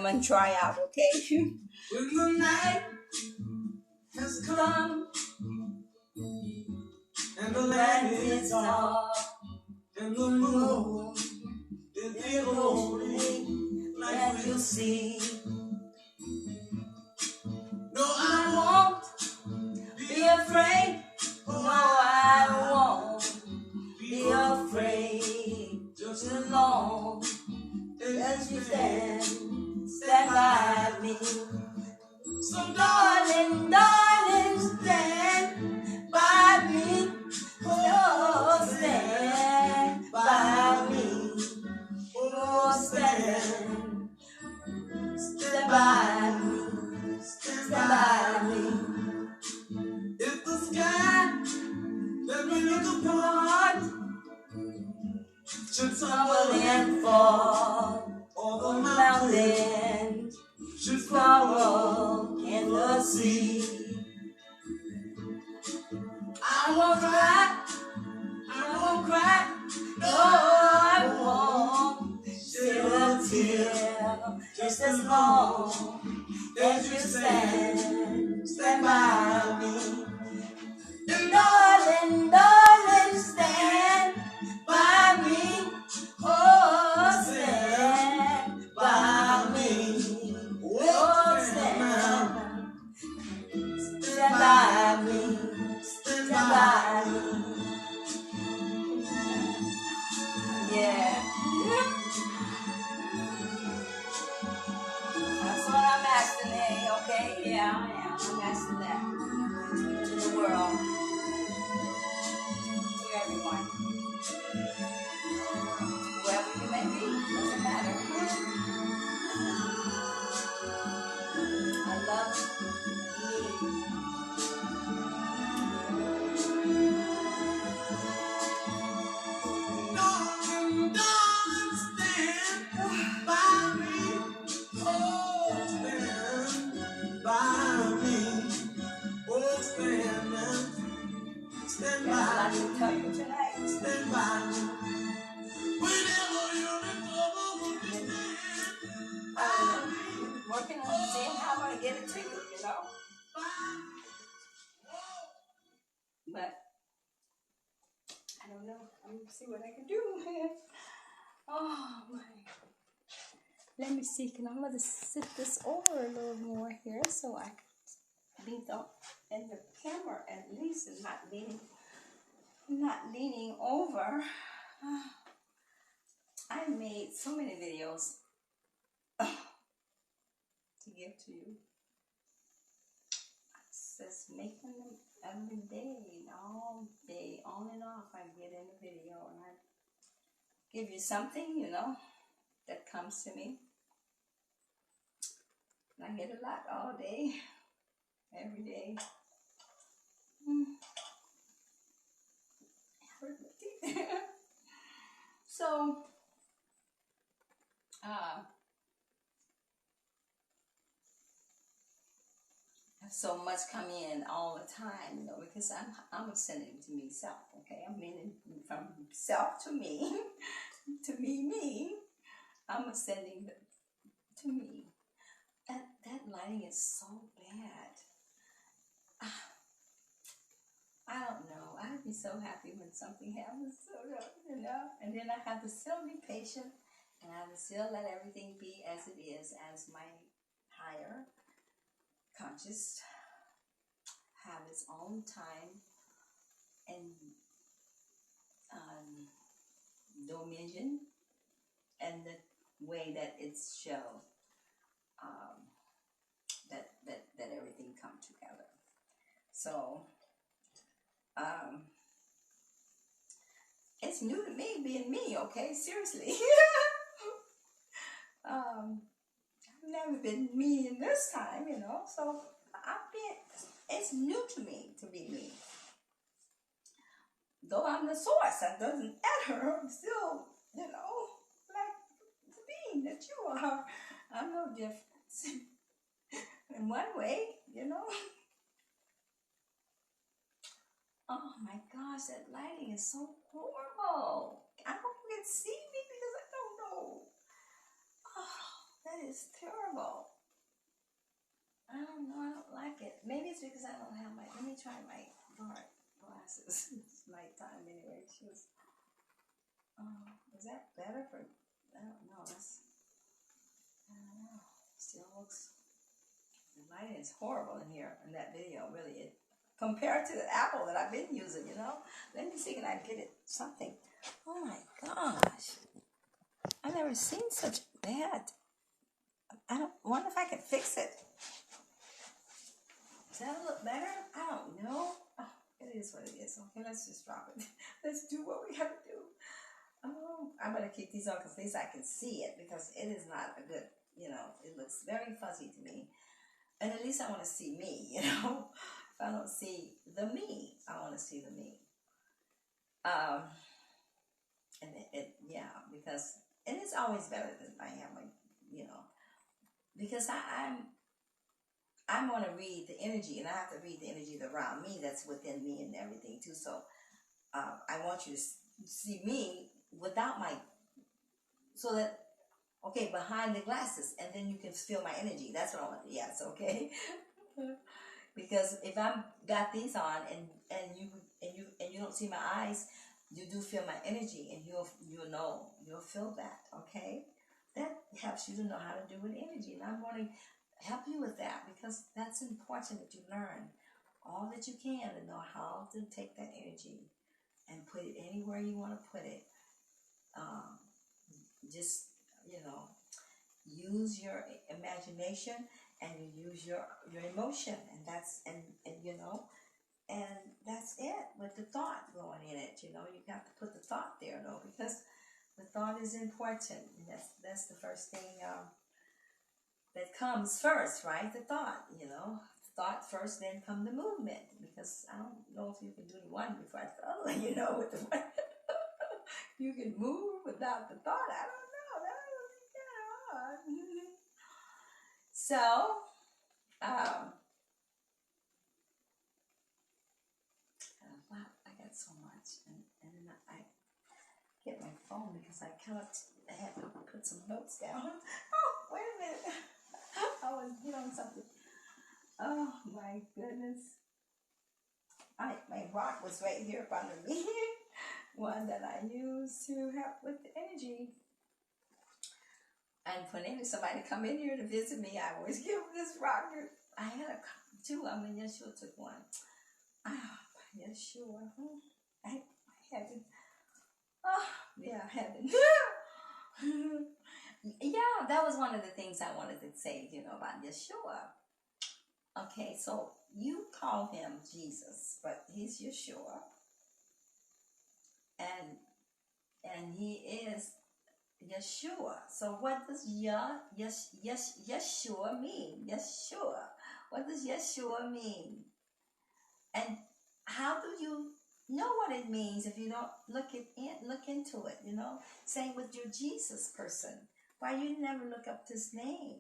and try out, okay? When the night has come and the land is dark and the moon is glowing like you see. No, I won't be afraid. No, I won't be afraid. Just as long as you stand by me. So darling, darling, stand by me. Oh, stand by me. Oh, stand by me. Stand by me. If the sky that we look upon should tumble and fall, or the mountain should fall in the sea, I won't cry, I won't cry, no, I won't shed a tear, just as long as you stand by me. And darling, darling, stand by me, oh, stand by me, oh, stand by me, stand by me. Yeah. That's what I'm asking, okay? Yeah, I am. I'm asking that to the world, to everyone, whoever you may be, doesn't matter. I love me. Darling, darling, stand by me. Oh, stand by me. Oh, stand by me. Tell you tonight. Stand by me. Whenever you're in trouble, stand by me. Working on seeing how I'm going to get it to you, you know. But I don't know. I'm going to see what I can do. Oh, my. Let me see. Can I sit this over a little more here so I can be in the camera at least and not leaning over. I made so many videos to give to you. I'm just making them every day, all day, on and off. I get in the video and I give you something, you know, that comes to me. And I get a lot all day, every day. So, so much come in all the time, you know, because I'm sending to me self, okay? I'm meaning from self to me, to me. I'm sending to me. That lighting is so bad. I don't know. I'd be so happy when something happens, you know, and then I have to still be patient, and I have to still let everything be as it is, as my higher conscious have its own time and dominion and the way that it's shown, that everything come together. So it's new to me being me, okay? Seriously. I've never been me in this time, you know, so it's new to me to be me. Though I'm the source, that doesn't matter. I'm still, you know, like the being that you are. I'm no difference. In one way, you know. Oh my gosh, that lighting is so horrible. I hope you can see me because I don't know. Oh, That is terrible. I don't know. I don't like it. Maybe it's because I don't have my. Let me try my dark glasses. It's nighttime anyway. Just. Is that better for? I don't know. I don't know. Still looks. The lighting is horrible in here in that video. Really, compared to the Apple that I've been using. Let me see. Can I get it something? Oh my gosh! I've never seen such bad. I don't wonder if I can fix it. Does that look better? I don't know. Oh, it is what it is. Okay, let's just drop it. Let's do what we gotta do. I'm gonna keep these on because at least I can see it, because it is not a good, it looks very fuzzy to me. And at least I want to see me, If I don't see the me, I want to see the me. And because, and it's always better than I am, because I'm going to read the energy, and I have to read the energy around me that's within me and everything too. So I want you to see me without so that, okay, behind the glasses, and then you can feel my energy. That's what I want. Yes, okay. Because if I'm got these on and you don't see my eyes, you do feel my energy, and you'll feel that. Okay, that helps you to know how to do with energy, and I'm going to help you with that, because that's important that you learn all that you can to know how to take that energy and put it anywhere you want to put it. Just use your imagination, and you use your emotion, and that's and that's it, with the thought going in it. You got to put the thought there, though, because the thought is important, and that's the first thing that comes first, right? The thought, thought first, then come the movement, because I don't know if you can do the one before the other, with the one. You can move without the thought. I don't know. That would be kind of hard. So, I got so much, and then I get my phone because I had to put some notes down. Oh, wait a minute. I was doing something. Oh my goodness. My rock was right here in front of me. One that I use to help with the energy. And when somebody come in here to visit me, I always give them this rock. I had two. Yeshua took one. Yeshua. I had it. Oh, yeah, I had it. Yeah, that was one of the things I wanted to say, about Yeshua. Okay, so you call him Jesus, but he's Yeshua. And he is Yeshua. So what does Yeshua mean? Yeshua. What does Yeshua mean? And how do you know what it means if you don't look into it? Same with your Jesus person. Why you never look up his name?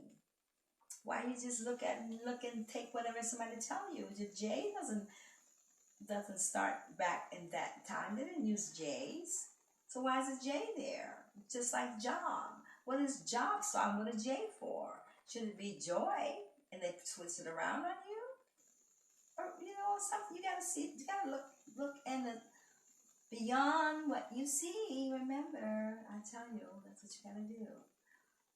Why you just look and take whatever somebody tell you? The J doesn't start back in that time. They didn't use J's. So why is a J there? Just like job. What is job song with a J for? Should it be joy? And they switch it around on you? Or, something you gotta see. You gotta look in the beyond what you see. Remember, I tell you, that's what you gotta do.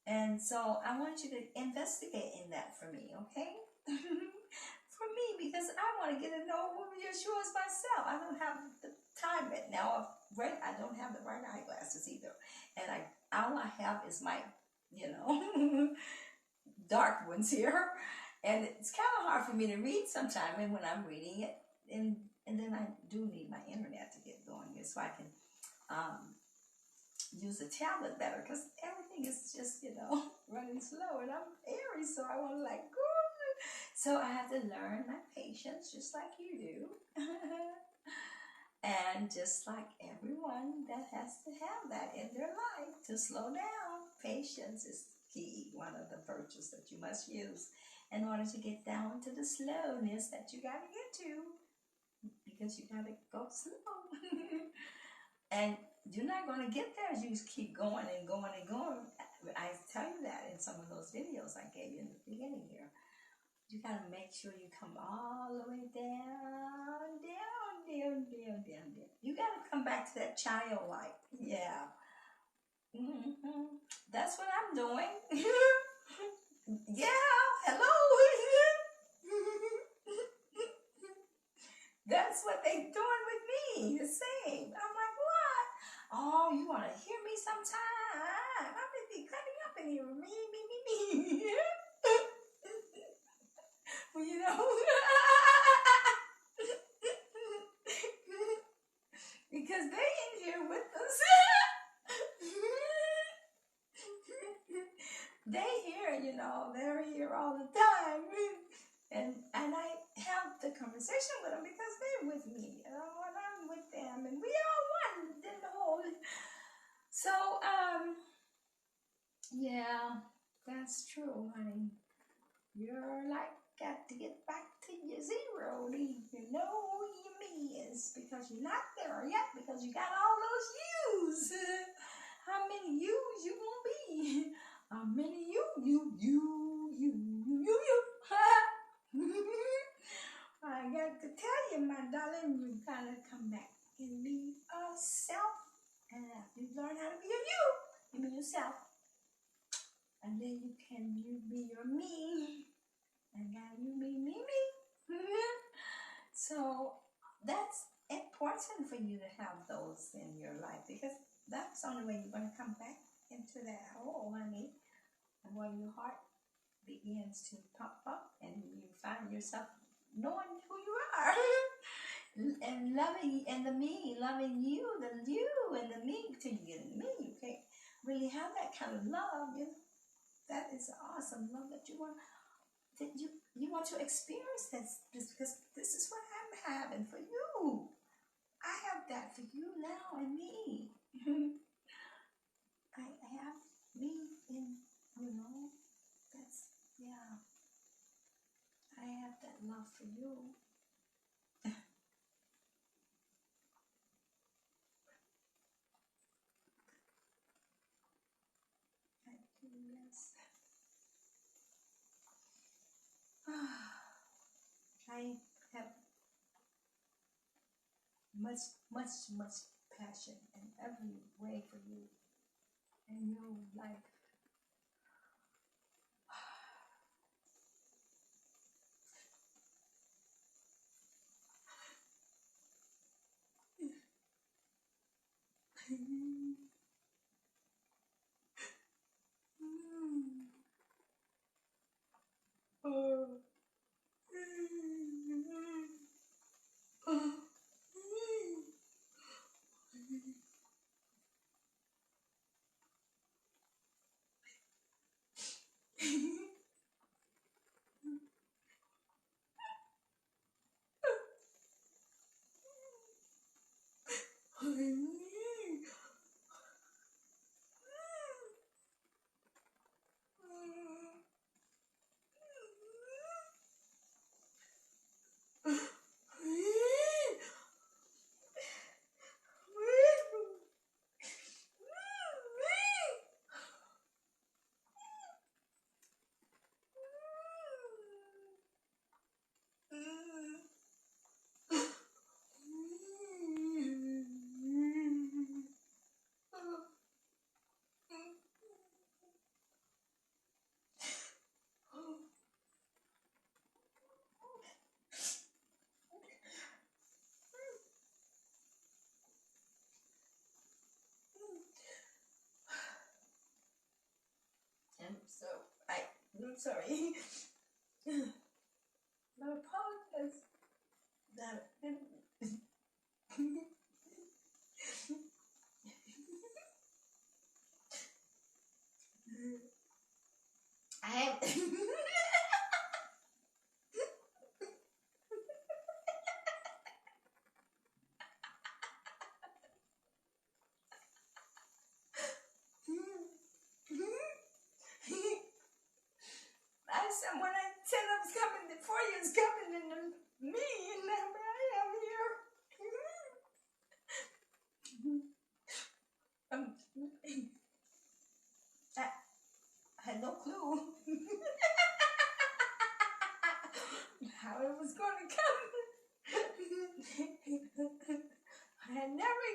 And so I want you to investigate in that for me, okay? For me, because I want to get to know who Yeshua is myself. I don't have the time right now. I don't have the right eyeglasses either. And all I have is my, dark ones here. And it's kind of hard for me to read sometimes, and when I'm reading it. And then I do need my internet to get going so I can use the tablet better, because everything is just, running slow, and I'm Aries, so I want to go. So I have to learn my patience, just like you do. And just like everyone that has to have that in their life, to slow down. Patience is key, one of the virtues that you must use in order to get down to the slowness that you got to get to, because you got to go slow. And you're not going to get there as you just keep going and going and going. I tell you that in some of those videos I gave you in the beginning here. You gotta make sure you come all the way down, down, down, down, down, down. You gotta come back to that childlike. Yeah. That's what I'm doing. Yeah. Hello. That's what they doing with me. The same. I'm like, what? Oh, you want to hear me sometime? I'm gonna be cutting up in here. Me. Well, you know, because they in here with us. They here, you know, they're here all the time. And I have the conversation with them because they're with me, you know, and I'm with them, and we all one in the whole. So, yeah, that's true, honey. You're like got to get back to your zero. You know who you is because you're not there yet because you got all those yous. How many yous you gonna be? How many you? I got to tell you, my darling, you gotta come back and be a self. And after you learn how to be a you be yourself. And then you be your me. And now you be me. So that's important for you to have those in your life because that's the only way you're going to come back into that hole, honey. And when your heart begins to pump up and you find yourself knowing who you are and loving, and the me, loving you, the you and the me till you get in the me. You can't really have that kind of love. You know? That is awesome love that you want. That you want to experience this because this is what I'm having for you. I have that for you now and me. I have me in, you know, that's, yeah. I have that love for you. I do, yes. I have much passion in every way for you in your life. I'm sorry. I apologize that I have. When I said I was coming, the 4 years coming, and me, and now I am here.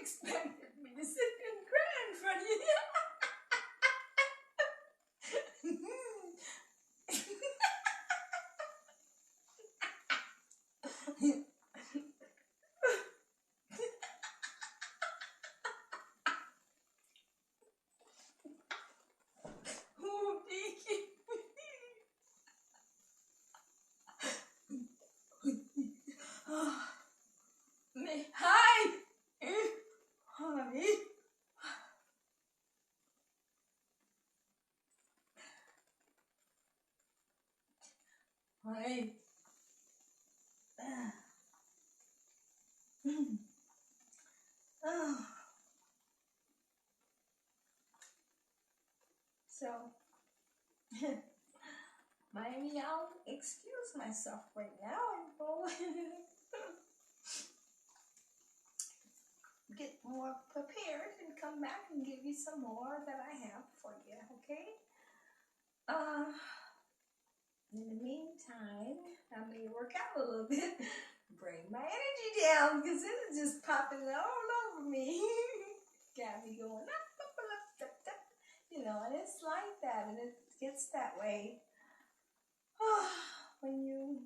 expected me to sit and cry in front of you. Oh, thank you. Hi. Honey. Hi. Oh. So, maybe I'll excuse myself right now and go get more prepared and come back and give you some more that I have for you, okay? In the meantime, I may work out a little bit, bring my energy down because it is just popping all over me. Got me going up, you know, and it's like that, and it gets that way when you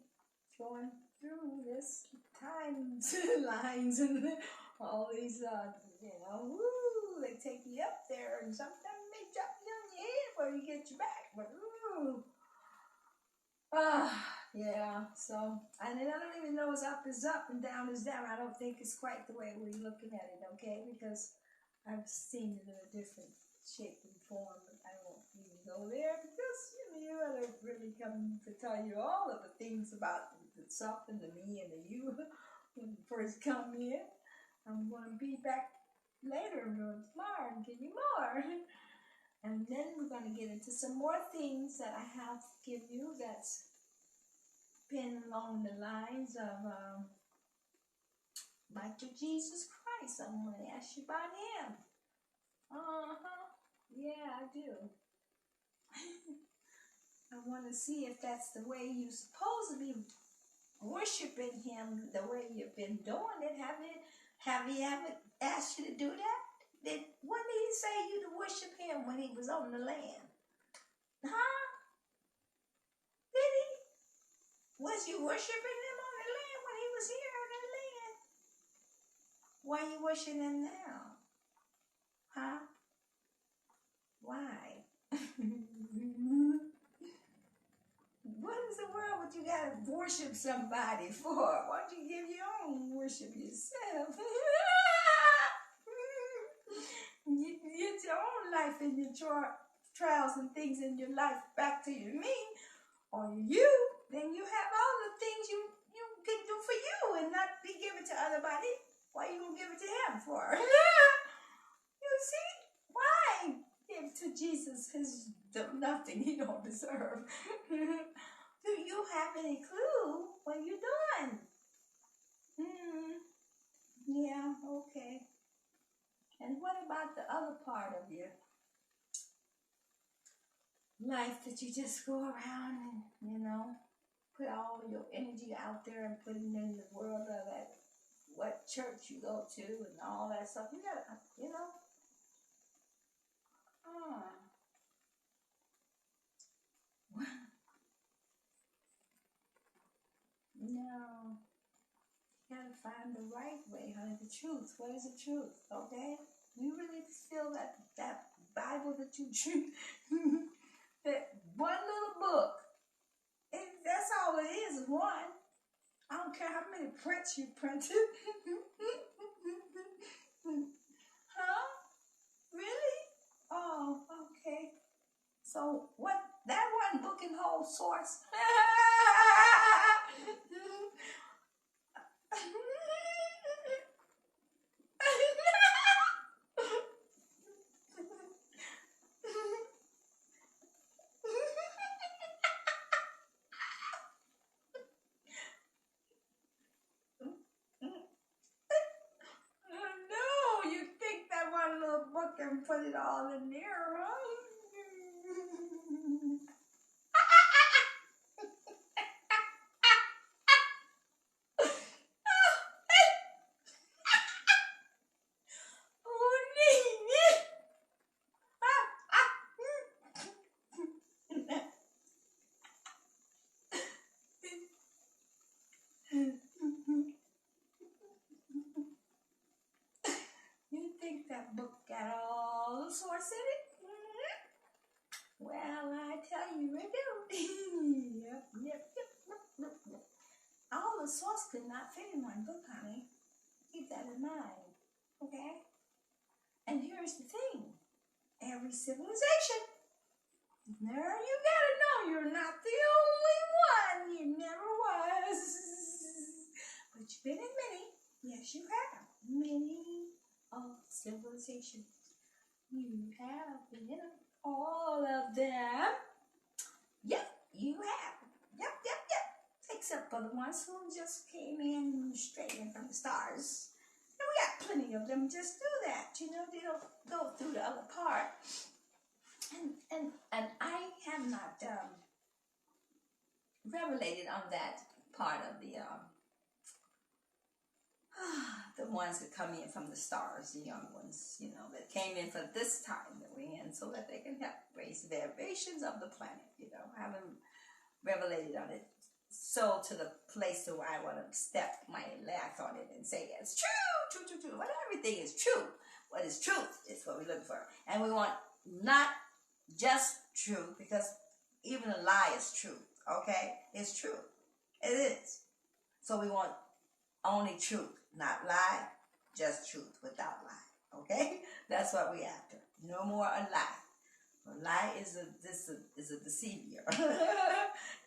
going through this timelines and all these, you know, woo, they take you up there, and sometimes they drop you on your head before you get you back, but ooh. Yeah, so, and then I don't even know what's up is up and down is down. I don't think it's quite the way we're looking at it, okay? Because I've seen it in a different shape and form, but I won't even go there because, you know, you gotta really come to tell you all of the things about the self and the me and the you when you first come in. I'm going to be back later tomorrow and give you more. And then we're going to get into some more things that I have to give you that's been along the lines of like your Jesus Christ. I'm going to ask you about him. Yeah, I do. I want to see if that's the way you're supposed to be worshiping him, the way you've been doing it. Have he ever asked you to do that? When did he say you to worship him when he was on the land? Huh? Did he? Was you worshiping him on the land when he was here on the land? Why are you worshiping him now? Huh? Why? What is the world what you gotta worship somebody for? Why don't you give your own worship yourself? You get your own life and your trials and things in your life back to your me or you, then you have all the things you can do for you and not be given to other body. Why you gonna give it to him for? You see? Why give to Jesus his nothing he don't deserve? Do you have any clue what you're doing? Yeah, okay. And what about the other part of your life that you just go around and, you know, put all your energy out there and put it in the world of that, what church you go to and all that stuff? You gotta, you know. No. You gotta find the right way, honey, the truth. What is the truth, okay? You really feel that Bible that you drink, that one little book, that's all it is, one. I don't care how many prints you printed. Huh? Really? Oh, okay. So what, that one book and whole source? No, you think that one little book and put it all in there, huh? little source in it? Well, I tell you, it do. Yep. All the source could not fit in one book, honey. Keep that in mind, okay? And here's the thing. Every civilization, there you gotta know you're not the only one. You never was. But you've been in many. Yes, you have. Many of civilizations. You have been in all of them. Yep, you have. Yep. Except for the ones who just came in straight in from the stars. And we got plenty of them just do that. You know, they don't go through the other part. And I have not revelated on that part of the ones that come in from the stars, the young ones, you know, that came in for this time that we're in, so that they can help raise the vibrations of the planet, you know. I haven't revelated on it so to the place to where I want to step my laugh on it and say it's true. Well, everything is true. What is truth is what we look for. And we want not just truth, because even a lie is true, okay? It's true. It is. So we want only truth, not lie, just truth without lie, okay? That's what we after. No more a lie. A lie is a deceiver.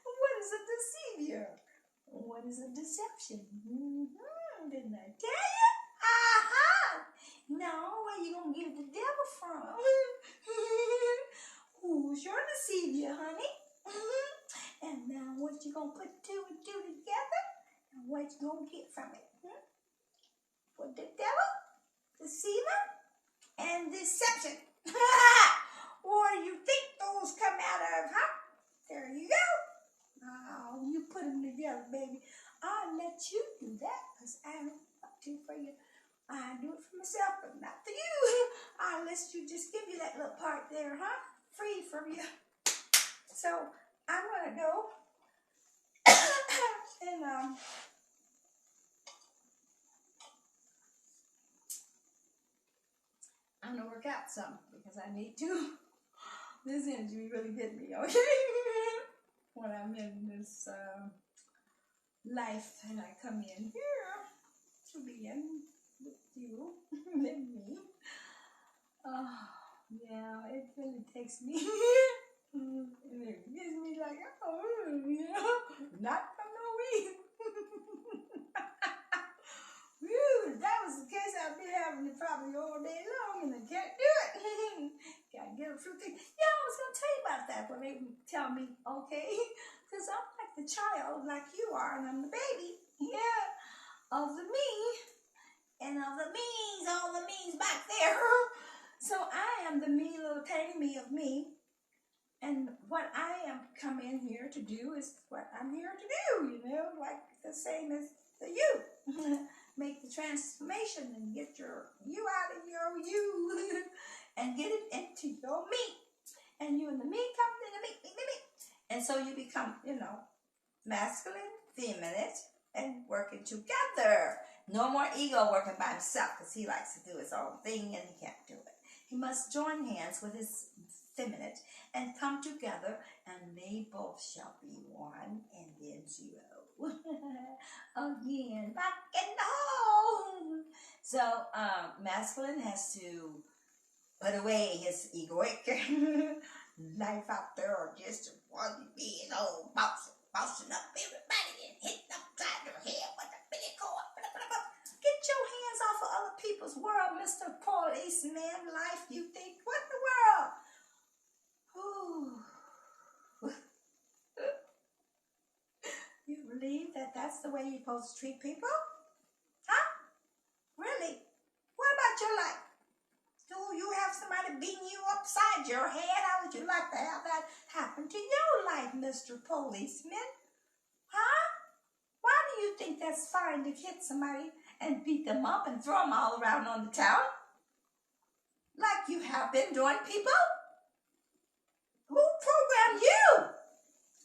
What is a deceiver? What is a deception? Didn't I tell you? Aha! Now, where you gonna get the devil from? Who's your deceiver, honey? And now what you gonna put two and two together? And what you gonna get from it? For the devil, deceiver, and deception. What do you think those come out of, huh? There you go. Oh, you put them together, baby. I'll let you do that, because I don't want to for you. I do it for myself, but not for you. I'll let you just give you that little part there, huh? Free from you. So I'm gonna go and I'm gonna work out some, because I need to. This energy really hit me, okay? When I'm in this life and I come in here to be in with you and me. Oh, yeah, it really takes me. And it gives me like, you know, not for no reason. Whew, if that was the case, I'd be having it probably all day long, and I can't do it. Gotta get a few things. Yeah, I was gonna tell you about that when they tell me, okay? Because I'm like the child, like you are, and I'm the baby. Yeah, of the me, and of the me's, all the me's back there. So I am the me, little tiny me of me. And what I am come in here to do is what I'm here to do, you know, like the same as the you. Make the transformation and get your you out of your you and get it into your me. And you and the me come in the me. And so you become, you know, masculine, feminine, and working together. No more ego working by himself, because he likes to do his own thing and he can't do it. He must join hands with his feminine and come together, and they both shall be one, and then zero. Again, back in the home. So, masculine has to put away his egoic life out there, or just want to be his own bossing up everybody and hitting upside their head with a billy cord. Get your hands off of other people's world, Mr. Policeman. Life, you think, what in the world? You believe that that's the way you're supposed to treat people? Huh? Really? What about your life? Do you have somebody beating you upside your head? How would you like to have that happen to your life, Mr. Policeman? Huh? Why do you think that's fine to hit somebody and beat them up and throw them all around on the town? Like you have been doing, people? Who programmed you?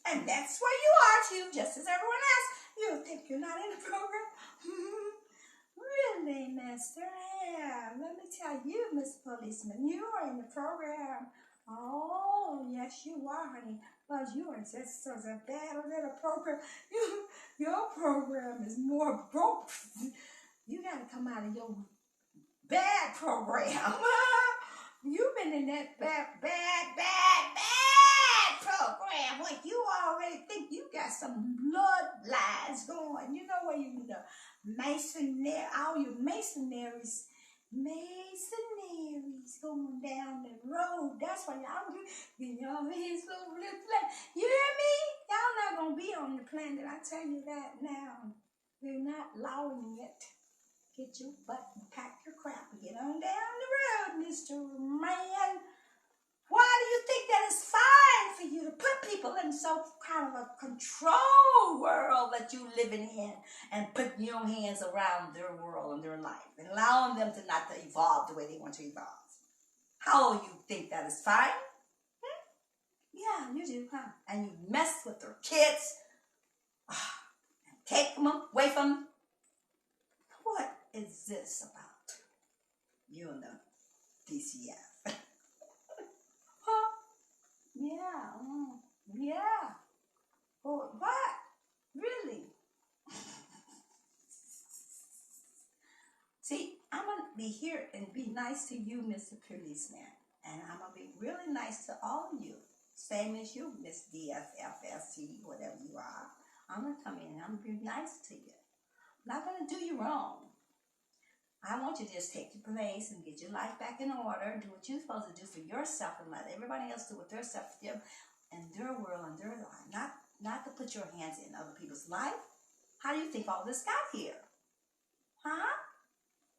And that's where you are too, just as everyone else. You think you're not in the program? Really, mister? program. Let me tell you, Miss Policeman, you are in the program. Oh, yes, you are, honey. But you are just such a bad little program. Your program is more broke. You got to come out of your bad program. You've been in that bad program. Like you already think you got some bloodlines going. You know where you the masonry, all your masonaries going down the road. That's why y'all getting your hands over the planet. You hear me? Y'all not gonna be on the planet. I tell you that now. We're not allowing it. Get your butt and pack your crap and get on down the road, Mr. Man. Why do you think that it's fine for you to put people in some kind of a control world that you're living in and putting your hands around their world and their life and allowing them to not to evolve the way they want to evolve? How you think that is fine? Yeah, you do, huh? And you mess with their kids and take them away from them. What is this about? You and the DCF. Huh? Yeah. Yeah. Oh, what? Really? See, I'm going to be here and be nice to you, Mr. Policeman. And I'm going to be really nice to all of you. Same as you, Miss DFFSC, whatever you are. I'm going to come in and I'm going to be nice to you. I'm not going to do you wrong. I want you to just take your place and get your life back in order, do what you're supposed to do for yourself, and let everybody else do what they're supposed to do in their world and their life. Not to put your hands in other people's life. How do you think all this got here? Huh?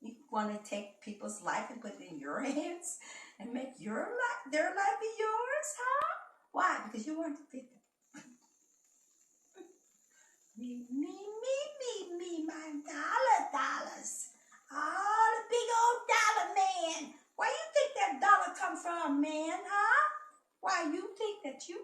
You want to take people's life and put it in your hands and make their life be yours, huh? Why? Because you want to think me, my dollars. Oh, the big old dollar man. Where you think that dollar come from, man, huh? Why you think that you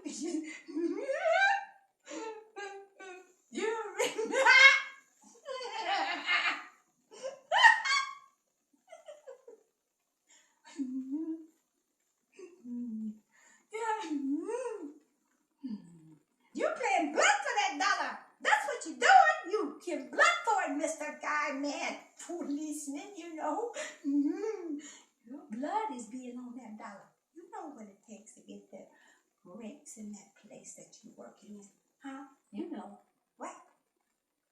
you're paying blood for that dollar. That's what you're doing. You give blood for it, Mr. Guy Man, policeman, you know. Your blood is being on that dollar. You know what it takes to get the ranks in that place that you're working in. Huh? You know. What?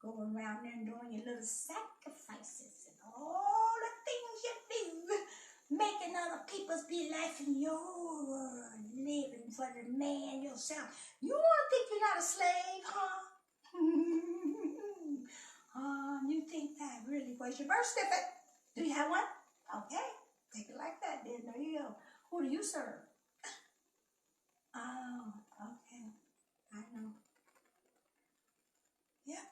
Going around there and doing your little sacrifices and all the things you do. Making other people's be life in your world. Living for the man yourself. You want to think you're not a slave, huh? You think that really was your birth certificate? Do you have one? Okay. Take it like that then. There you go. Who do you serve? Oh, okay. I know. Yep.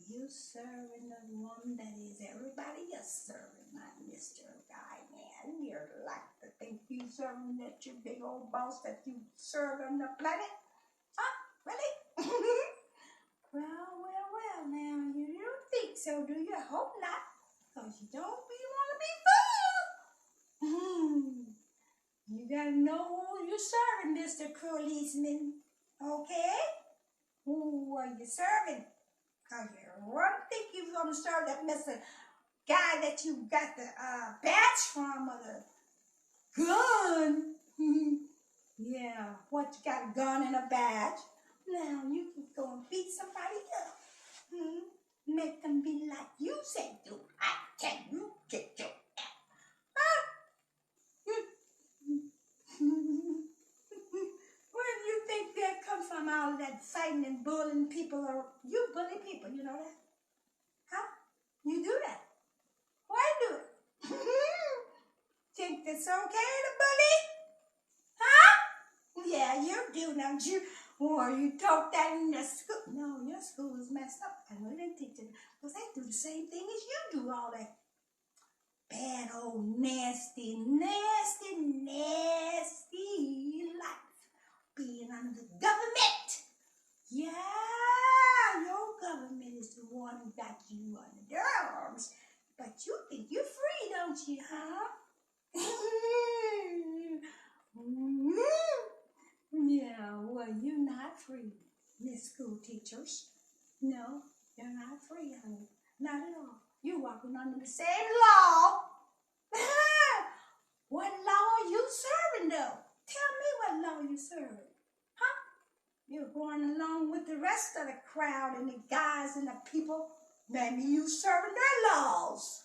You serving the one that is everybody else serving, not Mr. Guy Man. You're like to think you serving that your big old boss that you serve on the planet? Huh? Really? Well, now, you don't think so, do you? I hope not, because you don't want to be fooled. You gotta know who you're serving, Mr. Policeman, okay? Who are you serving? Because you wouldn't think you're going to serve that Mr. Guy that you got the badge from, or the gun. Yeah, what, you got a gun and a badge? Now you can go and beat somebody up. Make them be like you said, dude. I tell you, get your ass. Where do you think that comes from, all of that fighting and bullying people? Or you bully people, you know that? Huh? You do that. Why do it? Think that's okay to bully? Huh? Yeah, you do, don't you? Or you taught that in the school. No, your school is messed up. I know they teach it. Because they do the same thing as you do, all that bad old nasty life. Being under the government. Yeah, your government is the one who got you under their arms. But you think you're free. Well, you're not free, Miss School Teachers. No, you're not free, honey. Not at all. You're walking under the same law. What law are you serving, though? Tell me what law you serving. Huh? You're going along with the rest of the crowd and the guys and the people. Maybe you serving their laws.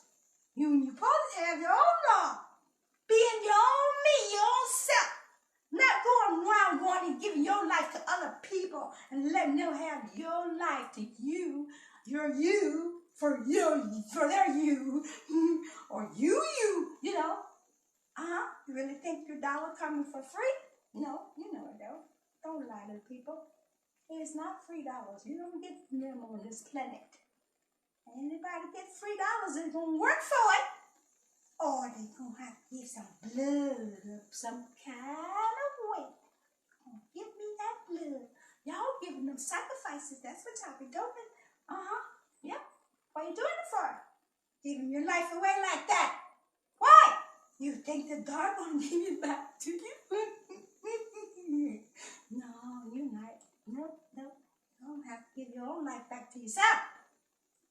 You supposed to have your own law. Being your own me, your own self. Not going around going and giving your life to other people and letting them have your life to you. Your you for their you. Or you, you know. You really think your dollar coming for free? No, you know it don't. Don't lie to people. It's not $3. You don't get them on this planet. Anybody get $3 is gonna work for it. Or they gonna have to give some blood of some kind of way. Give me that blood. Y'all giving them sacrifices. That's what y'all be doing. Yep. What are you doing it for? Giving your life away like that. Why? You think the dark gonna give it back to you? No, you're not. Nope. You don't have to give your own life back to yourself.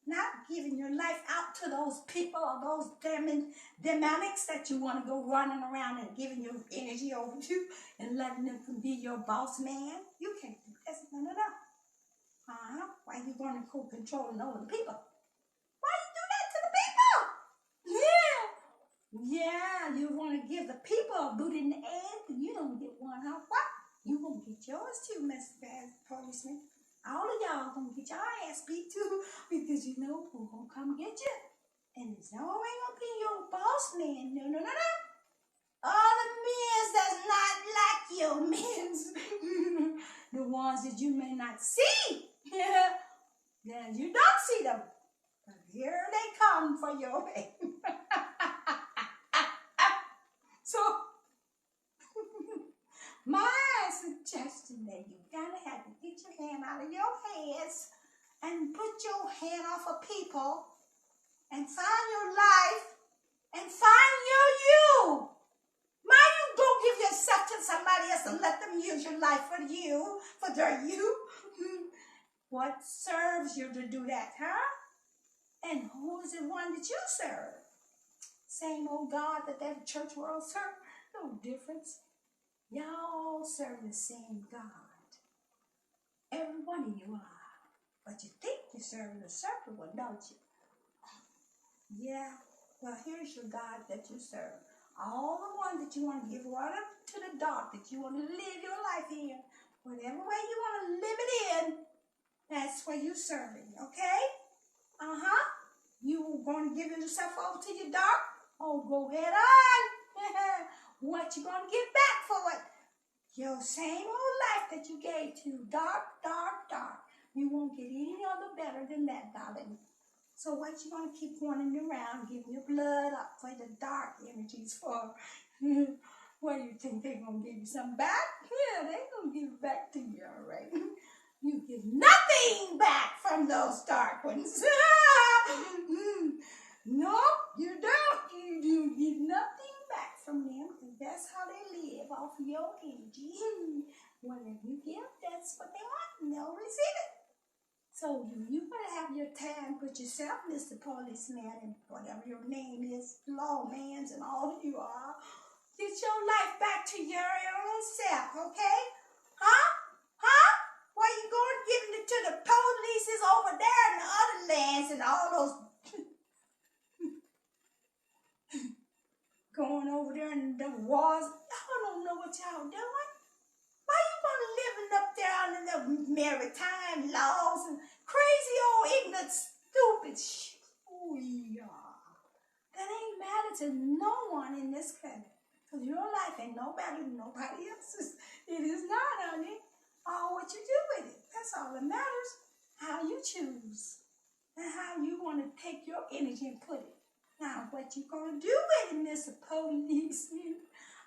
Not giving your life out to those people or those demonics that you want to go running around and giving your energy over to and letting them be your boss man. You can't do that. No. Why you going to controlling over the people? Why you do that to the people? Yeah, you want to give the people a boot in the ass and you don't get one, huh? What? You gonna get yours too, Mr. Policeman. All of y'all gonna get your ass beat too because you know who gonna come get you. And it's no way gonna be your boss man. No. All the men that's not like your men. The ones that you may not see. Yeah, you don't see them. But here they come for your head. So, my suggestion that you kind of have to get your hand out of your heads and put your hand off of people and find your life and find your you. Why you go give yourself to somebody else and let them use your life for you, for their you? What serves you to do that, huh? And who is the one that you serve? Same old God that church world serve? No difference. Y'all serve the same God. Every one of you are. But you think you're serving a separate one, don't you? Yeah. Well, here's your God that you serve. All the one that you want to give right up to the dark, that you want to live your life in. Whatever way you want to live it in, that's where you're serving, okay? You going to give yourself over to your dark? Oh, go ahead on. What you going to get back for it? Your same old life that you gave to dark. You won't get any other better than that, darling. So what you going to keep running around, giving your blood up for the dark energies for? What do you think they're going to give you something back? Yeah, they're going to give it back to you, all right? You get nothing back from those dark ones. No, you don't. You get nothing back from them because that's how they live, off of your energy. Whatever you give, that's what they want and they'll receive it. So you better have your time with yourself, Mr. Policeman, and whatever your name is, lawmans and all you are. Get your life back to your own self, okay? Huh? Why you going giving it to the polices over there in the other lands and all those going over there in the wars? Y'all don't know what y'all doing. Why you want to living up there under the maritime laws and crazy old ignorant stupid shit? Oh yeah. That ain't matter to no one in this country. Because your life ain't no better than nobody else's. It is not, honey. All what you do with it. That's all that matters. How you choose. And how you want to take your energy and put it. Now, what you going to do with it, Mr. Policeman?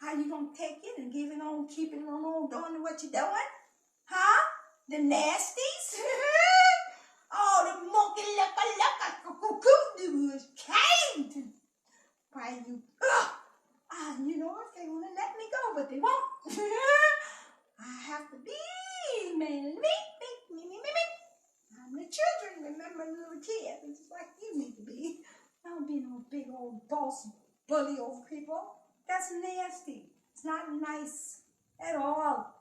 How you going to take it and give it on, keep it on, doing what you doing? Huh? The nasties? Oh, the monkey looka came to. Why you? You know, if they want to let me go, but they won't. I have to be want to be no big old boss bully over people. That's nasty. It's not nice at all.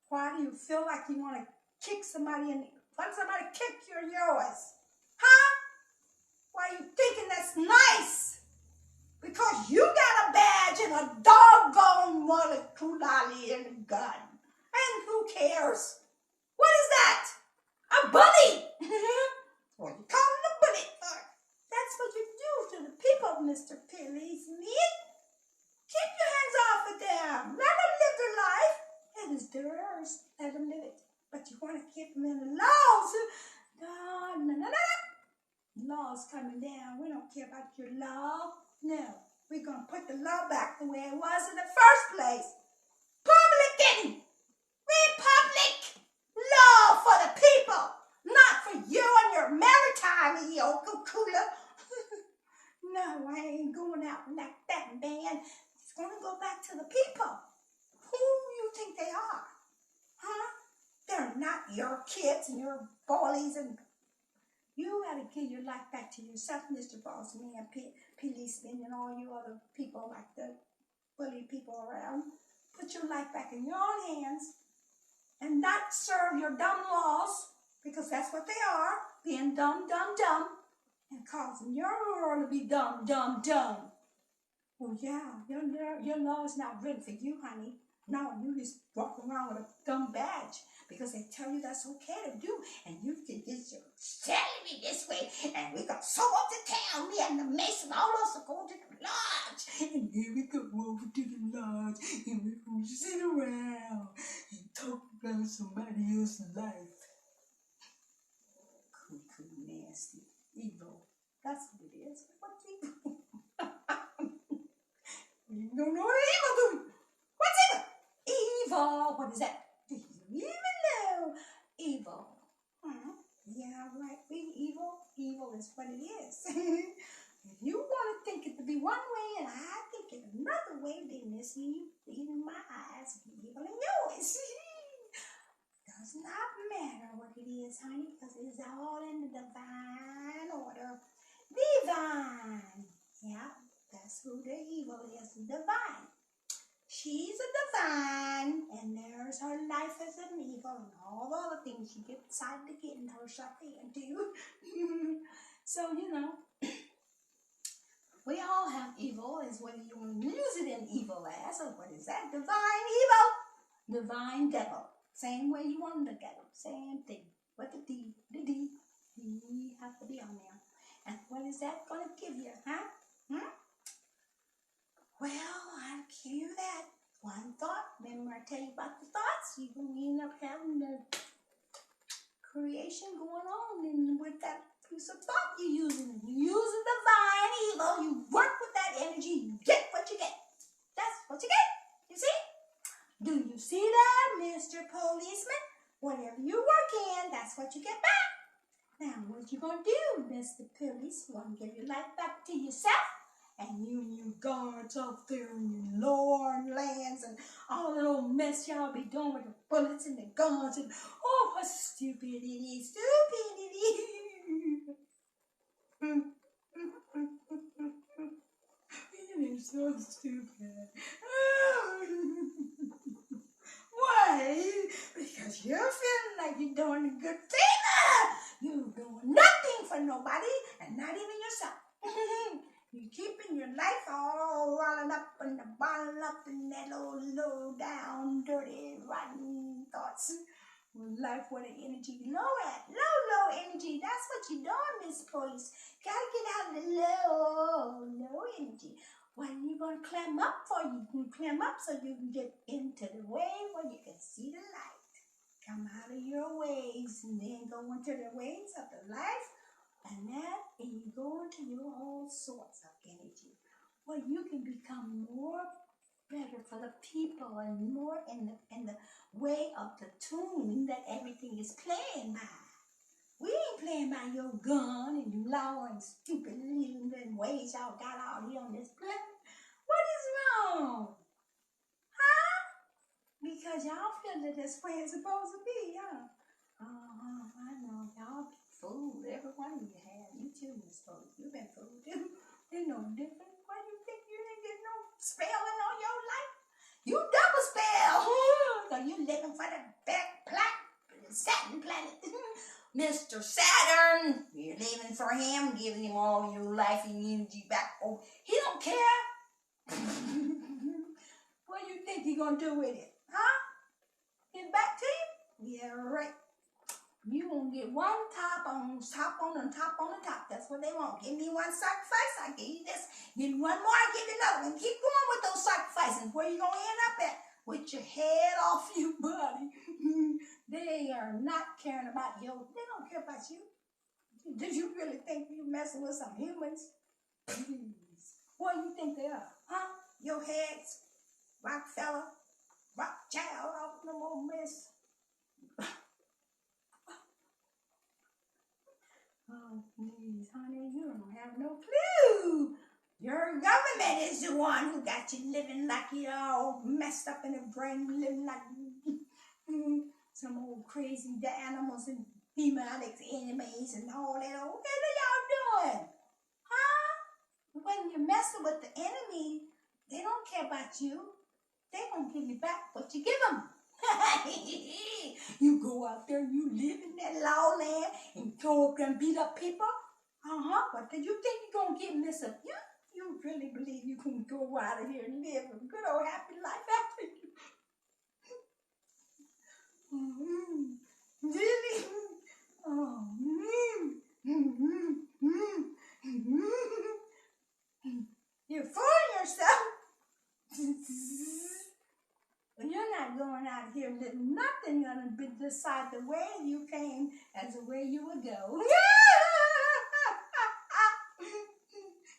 Why do you feel like you want to kick somebody and let somebody kick you in yours? Huh? Why are you thinking that's nice? Because you got a badge and a doggone kulali and a gun. And who cares? What is that? A bully! What you call it a bully for? That's what you do to the people, Mr. Policeman. Keep your hands off of them. Let them live their life. It is theirs. Let them live it. But you want to keep them in the laws. No, no, no, no. Law's coming down. We don't care about your law. No. We're going to put the law back the way it was in the first place. Republican! Republic! Law for the people! Not for you and your maritime, Yokokula. No, I ain't going out like that, man. It's going to go back to the people. Who you think they are? Huh? They're not your kids and your boys, and you got to give your life back to yourself, Mr. Boss Man, policeman, and all you other people like the bully people around. Put your life back in your own hands and not serve your dumb laws, because that's what they are, being dumb, dumb, dumb, and causing your world to be dumb, dumb, dumb. Well, yeah, your law is not written for you, honey. No, you just walk around with a dumb badge because they tell you that's okay to do, and you think it's your salary this way, and we got so up to town, me and the mason, all of us are going to the lodge, and here we go over to the lodge, and we're going to sit around and talk about somebody else's life. Cuckoo, nasty, evil. That's what it is. What's evil? You don't know what evil do. What's evil? Evil. What is that? Do you even know? Evil. Yeah, right. Being evil. Evil is what it is. If you want to think it to be one way and I think it another way, then this even my eyes evil in yours. Does not matter what it is, honey, because it is all in the divine order. Divine. Yeah, that's who the evil is, divine. She's a divine, and there's her life as an evil, and all the other things she decided to get herself into. So, we all have evil, is whether you want to use it in evil as, or what is that? Divine evil. Divine devil. Same way you want to look at them. Same thing. But the D have to be on there. And what is that going to give you, huh? Well, I'll give you that. One thought. Remember I tell you about the thoughts? You're going to end up having the creation going on. And with that piece of thought you're using, you use the divine evil. You work with that energy. You get what you get. That's what you get. You see? Do you see that, Mr. Policeman? Whatever you work in, that's what you get back. Now, what you going to do, Mr. Police? You want to give your life back to yourself? And you guards out there in your lord lands and all that old mess y'all be doing with the bullets and the guns and oh, what stupidity. It is so stupid. Why? Because you're feeling like you're doing a good thing. You're doing nothing for nobody and not even yourself. You're keeping your life all rolling up and bottled up in that old low down, dirty, rotten thoughts. Life with the energy low at. Low energy. That's what you're doing, Miss Police. Gotta get out of the low energy. What are you going to climb up for? You can climb up so you can get into the way where you can see the light. Come out of your ways and then go into the ways of the life. And you go into your all sorts of energy where you can become more better for the people and more in the way of the tune that everything is playing by. We ain't playing by your gun and your law and stupid little ways y'all got out here on this planet. What is wrong? Huh? Because y'all feel that that's where it's supposed to be, huh? I know. Y'all fooled. Every one of you have. You too, Miss Foley. You've been fooled too. You're no different. Why you think you didn't get no spelling on your life? You double spell. So you living for the Saturn planet. Mr. Saturn, you're living for him, giving him all your life and energy back. Oh, he don't care. What do you think he gonna do with it? Huh? Give it back to you? Yeah, right. You gonna get one top on the top. That's what they want. Give me one sacrifice, I give you this. Give me one more, I give you another. And keep going with those sacrifices. Where you gonna end up at? With your head off your body. They are not caring about you. They don't care about you. Did you really think you messing with some humans? Please. What do you think they are? Huh? Your heads, Rockefeller, Rothschild, all no more mess. Oh, please, honey, you don't have no clue. Your government is the one who got you living like you all messed up in the brain, living like some old crazy animals and demonic enemies and all that. What are y'all doing? Huh? When you're messing with the enemy, they don't care about you. They gonna give you back what you give them. You go out there, you live in that law land and go up there and beat up people. What did you think you're gonna get, Mr. You really believe you can go out of here and live a good old happy life after you? Really? Oh, you're fooling yourself. You're not going out of here with nothing gonna be decide the way you came as the way you would go.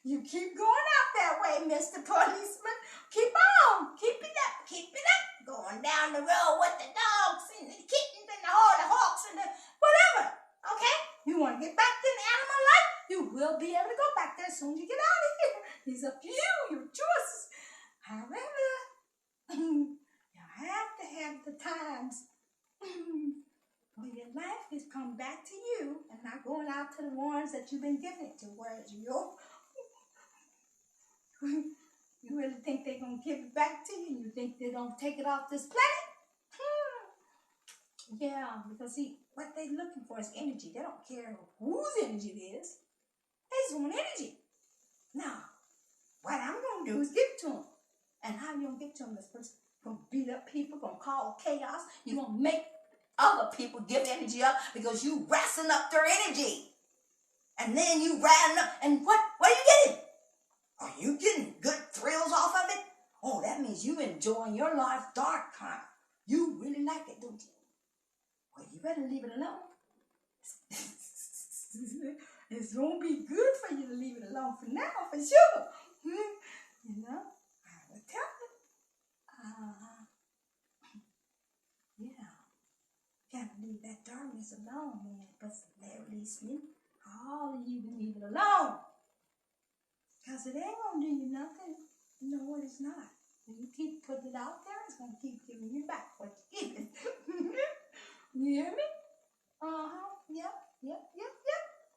You keep going out that way, Mr. Policeman. Keep on. Keep it up. Keep it up. Going down the road with the dogs and the kittens and all the hawks and the whatever. Okay? You want to get back to the animal life? You will be able to go back there as soon as you get out of here. It's up to you, your choices. However, you have to have the times when your life has come back to you and not going out to the ones that you've been giving it to. Whereas you really think they're going to give it back to you? You think they're going to take it off this planet? Yeah, because see, what they're looking for is energy. They don't care whose energy it is. They just want energy. Now, what I'm going to do is give it to them. And how you going to get to them? This person going to beat up people, going to cause chaos. You're going to make other people give energy up because you wrestling up their energy. And then you riding up, and what are you getting? Are you getting good thrills off of it? Oh, that means you enjoying your life dark time. You really like it, don't you? Well, you better leave it alone. It's going to be good for you to leave it alone for now, for sure. You know, I will tell you. Yeah. Gotta leave that darkness alone, man. But they're listening. All of you leave it alone. Because it ain't going to do you nothing. No, it's not. When you keep putting it out there, it's going to keep giving you back what you're giving. You hear me? Yep.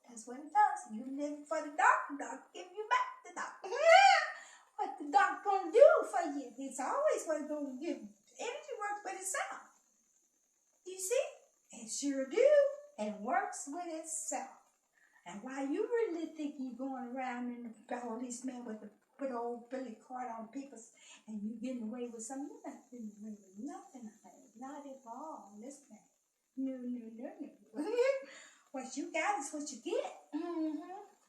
That's what it does. You live for the dark give you back the dark. What the dark going to do for you? It's always what it's going to give. Energy works with itself. You see? It sure do. It works with itself. And while you really think you're going around in the policeman with old Billy Card on people and you getting away with something, you're not getting away with nothing, honey. Not at all. Listen. No. What you got is what you get.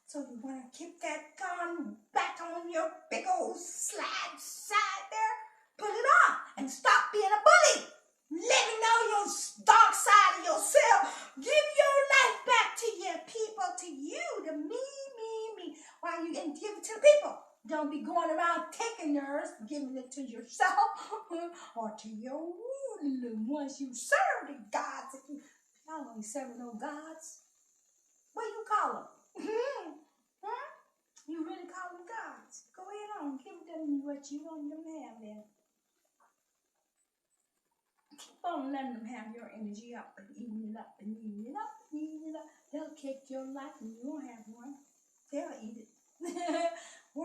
So you want to keep that gun back on your big old slide side there? Put it on and stop being a bully. Let me know your dark side of yourself. Give your life back to your people, to you, to me. Why you and give it to the people? Don't be going around taking yours, giving it to yourself or to your the ones you serve, the gods. Y'all ain't serving no gods. What do you call them? You really call them gods? Go ahead on, give them what you want them to have then. Keep on letting them have your energy up and eating it up and eating it up and eating it up. They'll kick your life and you won't have one. They'll eat it.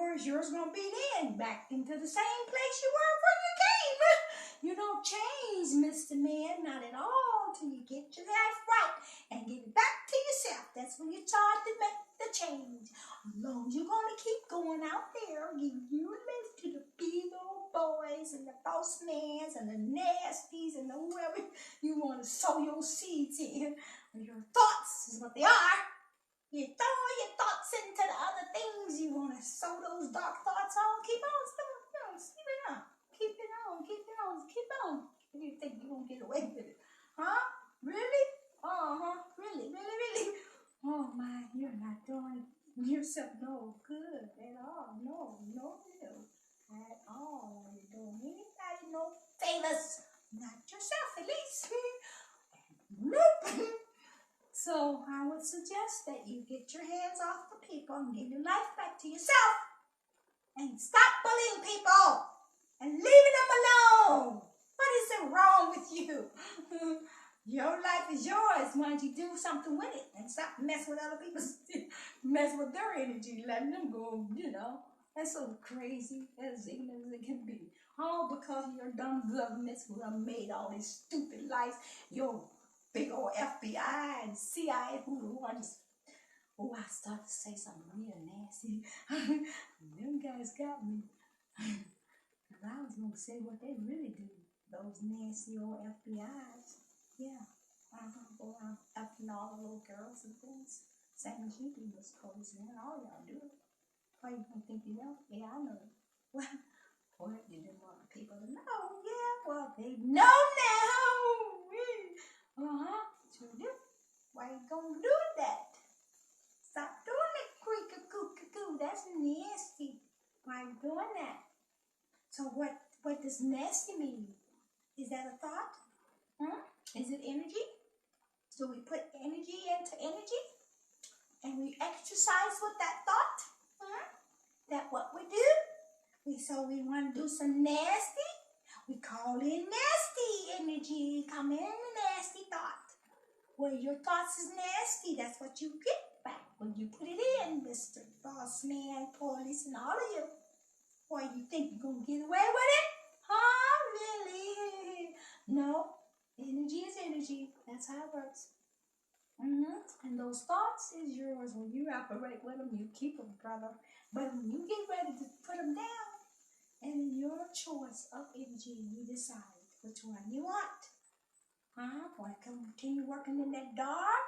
where's yours gonna be then? Back into the same place you were when you came. You don't change, Mr. Man, not at all, till you get your life right and get it back to yourself. That's when you start to make the change. As long as you're gonna keep going out there, giving your life to the big old boys and the boss mans and the nasties and the whoever you want to sow your seeds in. Your thoughts is what they are. You throw your thoughts into the other things you want to sow those dark thoughts on. Keep on, keep it on. Keep it on, keep it on, keep on. You think you're going to get away with it? Huh? Really? Really, really, really? Oh my, you're not doing yourself no good at all. No. At all. You're doing anybody no favors. Not yourself, at least. Nope. So I would suggest that you get your hands off the people and give your life back to yourself. And stop bullying people and leaving them alone. What is it wrong with you? Your life is yours. Why don't you do something with it and stop messing with other people, mess with their energy, letting them go, That's so crazy, as ignorant as it can be. All because of your dumb governments who have made all these stupid lies. Your big old FBI and CIA who are just... Oh, I started to say something real nasty. Them guys got me. Because I was going to say what they really do. Those nasty old FBIs. Yeah. Go around effing all the little girls and things. Same as you do, Miss Crazy. And all y'all do it. Why you don't think you know? Yeah, I know. Well, you didn't want people to know. Yeah, well, they know now. Sure do. Why you gonna do that? Stop doing that creak-a-coo-coo. That's nasty. Why you doing that? So what does nasty mean? Is that a thought? Is it energy? So we put energy into energy? And we exercise with that thought? That what we do? So we want to do some nasty? We call in nasty energy. Come in the nasty thought. Well, your thoughts is nasty. That's what you get back when you put it in, Mr. Boss Man, Police, and all of you. Why, you think you're going to get away with it? Really? No. Energy is energy. That's how it works. And those thoughts is yours. When you operate with them, you keep them, brother. But when you get ready to put them down, and in your choice of energy, you decide which one you want. Want to continue working in that dark?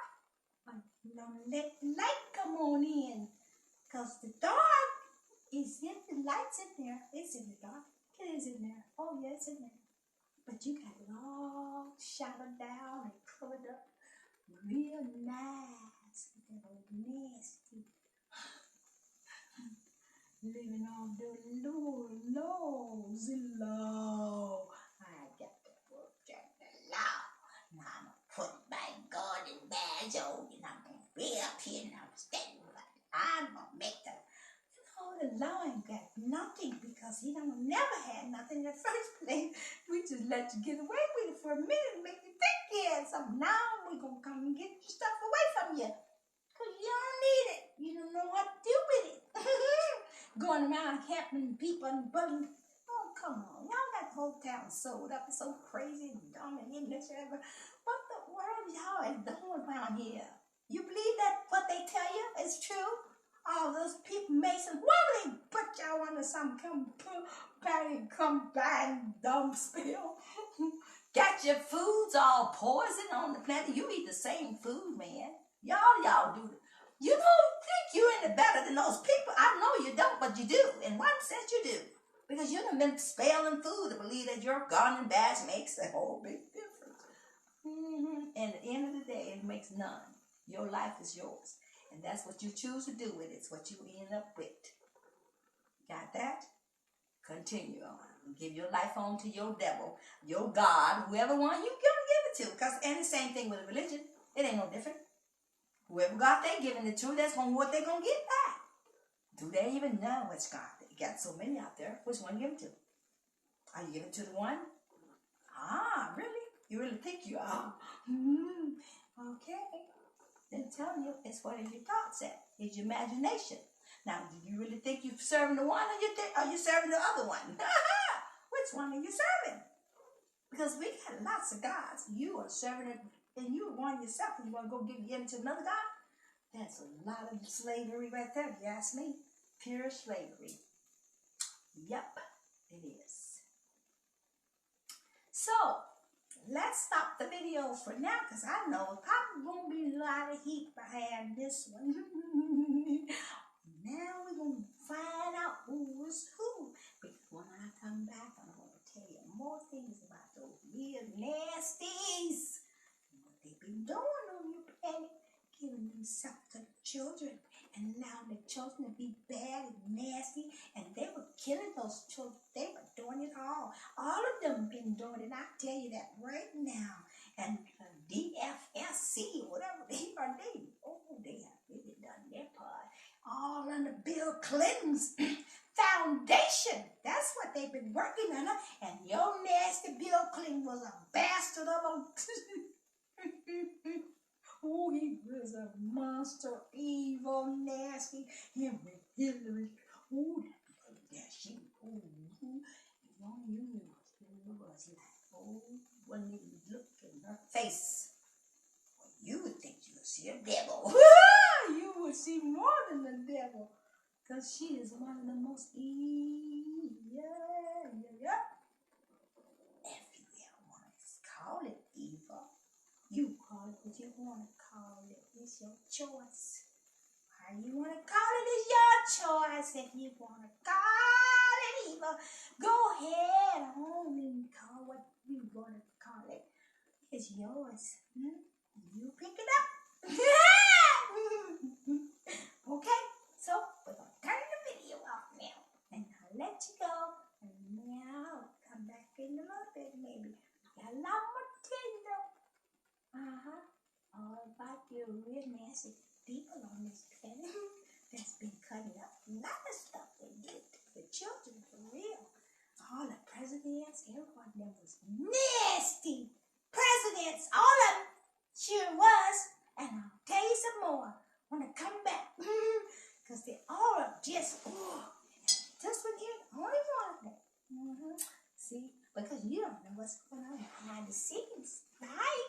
Or you don't let the light come on in? Because the dark is if the light's in there. It's in the dark. It is in there. Oh, yeah, it's in there. But you got it all shadowed down and covered up real nice with that old nasty living on the low. I got to work at the law. Now I'm going to put my garden badge on and I'm going to be up here and I'm standing right. I'm going to make the law ain't got nothing because he don't never had nothing in the first place. We just let you get away with it for a minute and make you think you had something. Now we're going to come and get your stuff away from you because you don't need it. You don't know what to do with it. Going around helping people and bugging. Oh, come on. Y'all got the whole town sold up. It's so crazy and dumb and ignorant. What the world y'all is doing around here? You believe that what they tell you is true? All those people, Masons, why would they put y'all under some come by and dumb spill? Got your foods all poison on the planet. You eat the same food, man. Y'all do. You don't think you're any better than those people. I know you don't, but you do. In one sense, you do. Because you done been spelling food to believe that your garden badge makes a whole big difference. And at the end of the day, it makes none. Your life is yours. And that's what you choose to do with it. It's what you end up with. Got that? Continue on. Give your life on to your devil, your God, whoever one you gonna give it to. And the same thing with a religion. It ain't no different. Whoever God they giving it to, that's what they gonna get back. Do they even know which God? They got so many out there. Which one you give it to? Are you giving it to the one? Really? You really think you are? Okay. Then tell you, it's what are your thoughts at? It's your imagination. Now, do you really think you're serving the one, or are you serving the other one? Which one are you serving? Because we got lots of gods. You are serving it, and you are one yourself, and you want to go get into another god? That's a lot of slavery right there, if you ask me. Pure slavery. Yep, it is. So, let's stop the video for now, because I know probably won't be a lot of heat behind this one. Now we're going to find out who is who. Because when I come back, I'm going to tell you more things about those real nasties. And what they've been doing on your planet. Giving themselves to children and allowing the children to be bad and nasty. And they were killing those children. They were doing it all. All of them been doing it. I tell you that right now. And DFSC, whatever they are, they have really done their part. All under Bill Clinton's foundation. That's what they've been working under. And your nasty Bill Clinton was a bastard of a... Oh, he was a monster, evil, nasty. Him with Hillary. Oh, that she. Oh, you knew it was like, oh, when you look in her face, well, you would think you would see a devil. You would see more than the devil, because she is one of the most evil. Yeah. If you ever want to call it evil, you call it what you want to call it. It's your choice. How you want to call it is your choice. If you want to call it evil, go ahead on and call what you want to call it. It's yours. You pick it up. Okay, so we're going to turn the video off now. And I'll let you go. And now I'll come back in a little bit maybe. Got a lot more to tell you though. All about your real nasty people on this planet that's been cutting up a lot of stuff they did to the children for real. All the presidents, everyone that was nasty presidents, all of them sure was. And I'll tell you some more when I come back. Because they all are just one here, only one of them. See, because you don't know what's going on behind the scenes. Bye.